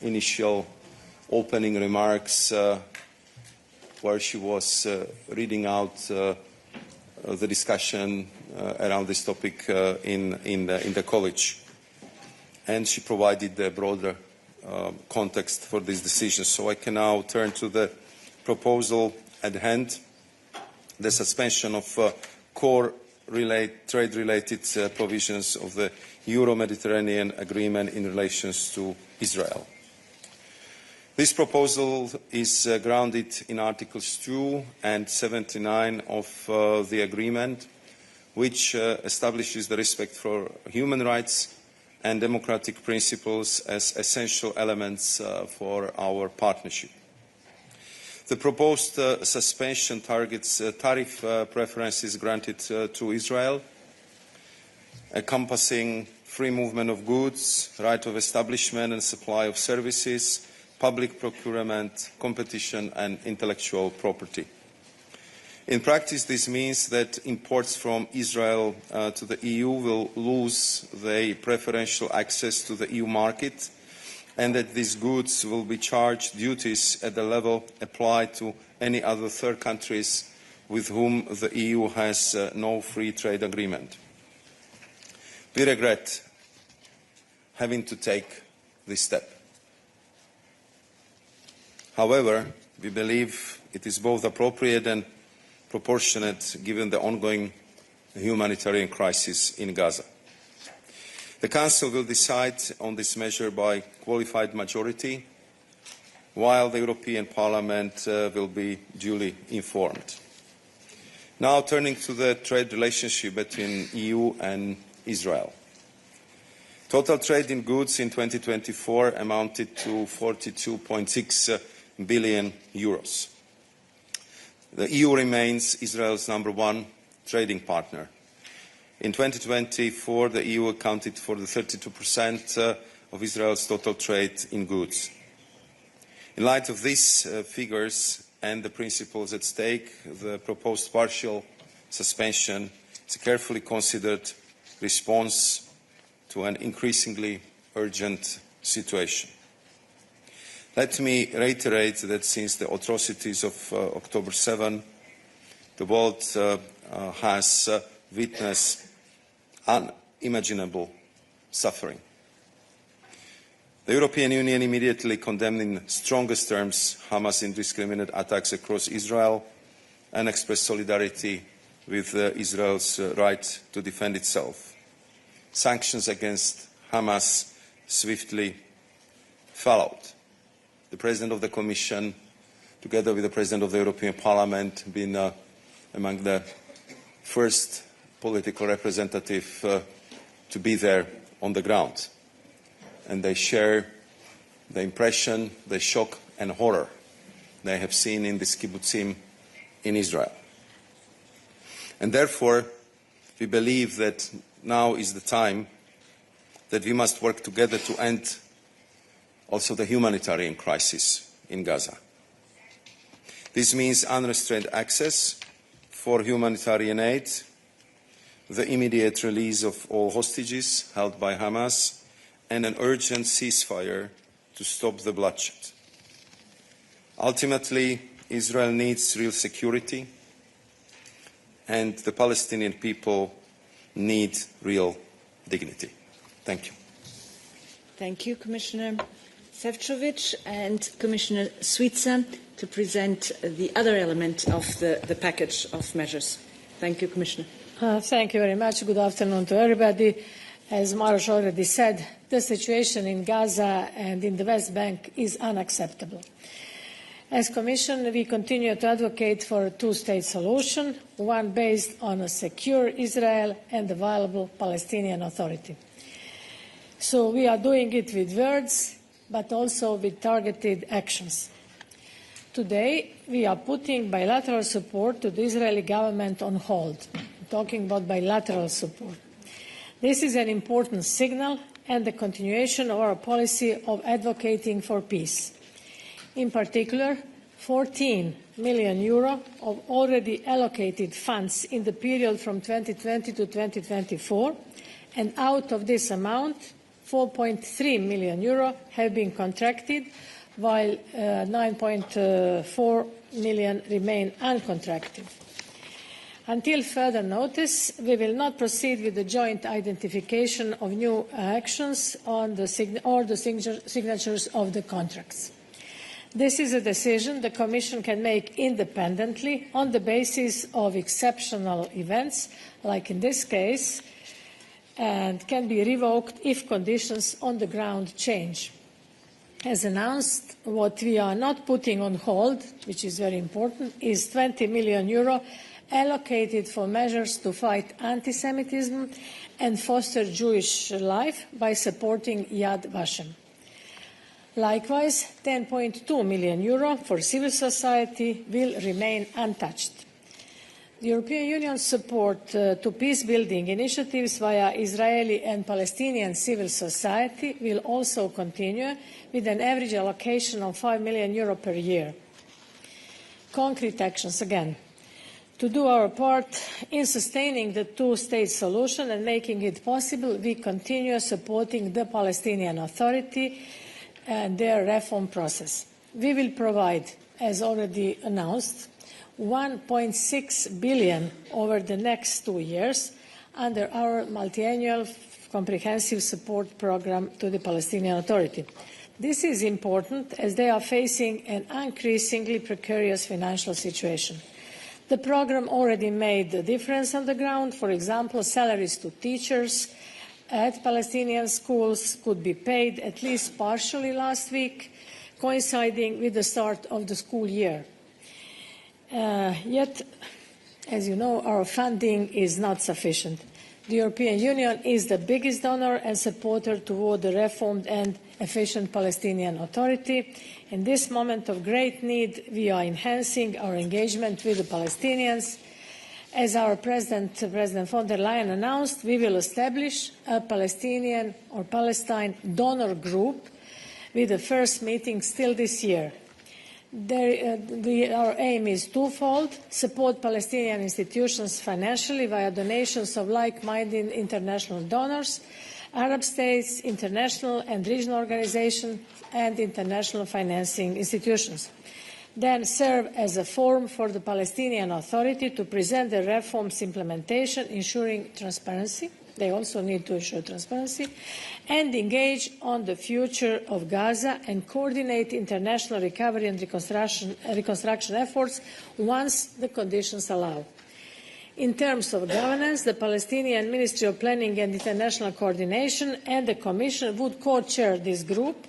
initial opening remarks where she was reading out the discussion around this topic in the college. And she provided the broader context for this decision. So I can now turn to the proposal at hand, the suspension of core trade-related provisions of the Euro-Mediterranean Agreement in relation to Israel. This proposal is grounded in Articles 2 and 79 of the Agreement, which establishes the respect for human rights and democratic principles as essential elements for our partnership. The proposed suspension targets tariff preferences granted to Israel, encompassing free movement of goods, right of establishment and supply of services, public procurement, competition and intellectual property. In practice, this means that imports from Israel to the EU will lose their preferential access to the EU market, and that these goods will be charged duties at the level applied to any other third countries with whom the EU has no free trade agreement. We regret having to take this step. However, we believe it is both appropriate and proportionate given the ongoing humanitarian crisis in Gaza. The Council will decide on this measure by qualified majority, while the European Parliament will be duly informed. Now turning to the trade relationship between EU and Israel. Total trade in goods in 2024 amounted to 42.6 billion euros. The EU remains Israel's #1 trading partner. In 2024, the EU accounted for the 32% of Israel's total trade in goods. In light of these figures and the principles at stake, the proposed partial suspension is a carefully considered response to an increasingly urgent situation. Let me reiterate that since the atrocities of October 7, the world has witnessed unimaginable suffering. The European Union immediately condemned in strongest terms Hamas' indiscriminate attacks across Israel and expressed solidarity with Israel's right to defend itself. Sanctions against Hamas swiftly followed. The President of the Commission, together with the President of the European Parliament, been among the first political representatives to be there on the ground. And they share the impression, the shock and horror they have seen in this kibbutzim in Israel. And therefore, we believe that now is the time that we must work together to end also the humanitarian crisis in Gaza. This means unrestrained access for humanitarian aid, the immediate release of all hostages held by Hamas, and an urgent ceasefire to stop the bloodshed. Ultimately, Israel needs real security, and the Palestinian people need real dignity. Thank you. Thank you, Commissioner Sefcovic, and Commissioner Suica to present the other element of the package of measures. Thank you, Commissioner. Thank you very much. Good afternoon to everybody. As Maros already said, the situation in Gaza and in the West Bank is unacceptable. As Commission, we continue to advocate for a two-state solution, one based on a secure Israel and a viable Palestinian Authority. So we are doing it with words, but also with targeted actions. Today, we are putting bilateral support to the Israeli government on hold. I'm talking about bilateral support. This is an important signal and the continuation of our policy of advocating for peace. In particular, €14 million of already allocated funds in the period from 2020 to 2024, and out of this amount, 4.3 million euro have been contracted, while 9.4 million remain uncontracted. Until further notice, we will not proceed with the joint identification of new actions on the signatures of the contracts. This is a decision the Commission can make independently on the basis of exceptional events, like in this case, and can be revoked if conditions on the ground change. As announced, what we are not putting on hold, which is very important, is 20 million euro allocated for measures to fight anti-Semitism and foster Jewish life by supporting Yad Vashem. Likewise, 10.2 million euro for civil society will remain untouched. The European Union's support to peace-building initiatives via Israeli and Palestinian civil society will also continue with an average allocation of 5 million euro per year. Concrete actions again. To do our part in sustaining the two-state solution and making it possible, we continue supporting the Palestinian Authority and their reform process. We will provide, as already announced, 1.6 billion over the next 2 years under our multi-annual comprehensive support program to the Palestinian Authority. This is important as they are facing an increasingly precarious financial situation. The program already made a difference on the ground. For example, salaries to teachers at Palestinian schools could be paid at least partially last week, coinciding with the start of the school year. Yet, as you know, our funding is not sufficient. The European Union is the biggest donor and supporter toward the reformed and efficient Palestinian Authority. In this moment of great need, we are enhancing our engagement with the Palestinians. As our President von der Leyen announced, we will establish a Palestinian or Palestine donor group with the first meeting still this year. Our aim is twofold: support Palestinian institutions financially via donations of like-minded international donors, Arab states, international and regional organizations, and international financing institutions. Then serve as a forum for the Palestinian Authority to present the reforms implementation, ensuring transparency. They also need to ensure transparency, and engage on the future of Gaza and coordinate international recovery and reconstruction efforts once the conditions allow. In terms of governance, the Palestinian Ministry of Planning and International Coordination and the Commission would co-chair this group.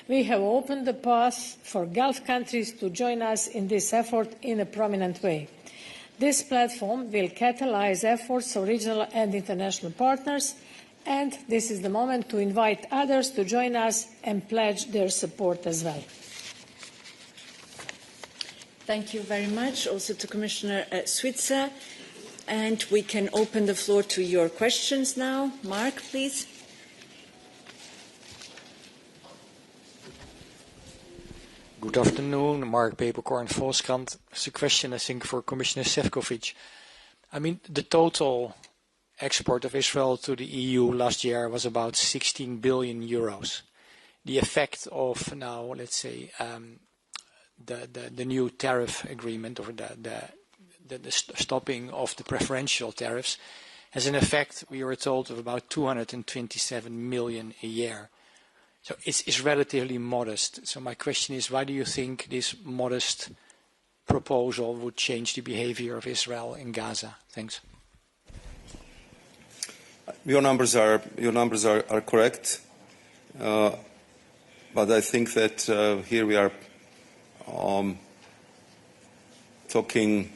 We have opened the path for Gulf countries to join us in this effort in a prominent way. This platform will catalyse efforts of regional and international partners, and this is the moment to invite others to join us and pledge their support as well. Thank you very much, also to Commissioner Suica. And we can open the floor to your questions now. Mark, please. Good afternoon, Mark Peperkorn, Volkskrant. It's a question, I think, for Commissioner Sefcovic. I mean, the total export of Israel to the EU last year was about 16 billion euros. The effect of now, let's say, the new tariff agreement or the stopping of the preferential tariffs has an effect, we were told, of about 227 million a year. So it's relatively modest. So my question is, why do you think this modest proposal would change the behavior of Israel in Gaza? Thanks. Your numbers are correct, but I think that here we are talking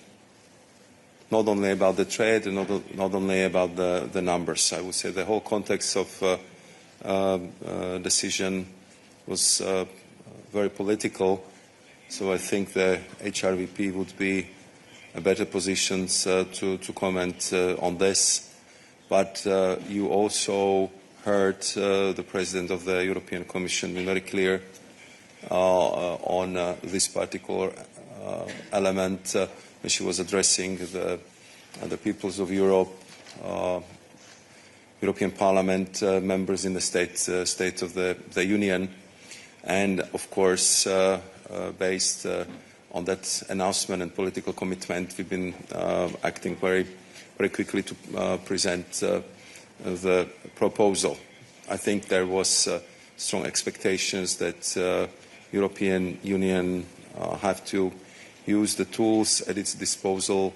not only about the trade and not only about the numbers. I would say the whole context of decision was very political, so I think the HRVP would be in a better position to comment on this. But you also heard the President of the European Commission be very clear on this particular element when she was addressing the peoples of Europe European Parliament members in the State of the Union. And, of course, based on that announcement and political commitment, we've been acting very quickly to present the proposal. I think there was strong expectations that European Union have to use the tools at its disposal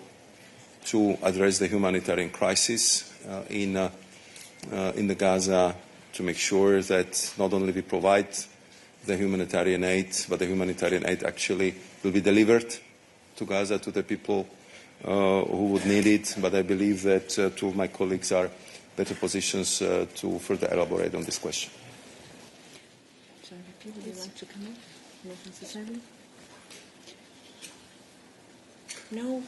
to address the humanitarian crisis in the Gaza, to make sure that not only we provide the humanitarian aid, but the humanitarian aid actually will be delivered to Gaza, to the people who would need it. But I believe that two of my colleagues are better positions to further elaborate on this question. Would you like to come in? Not necessarily. No.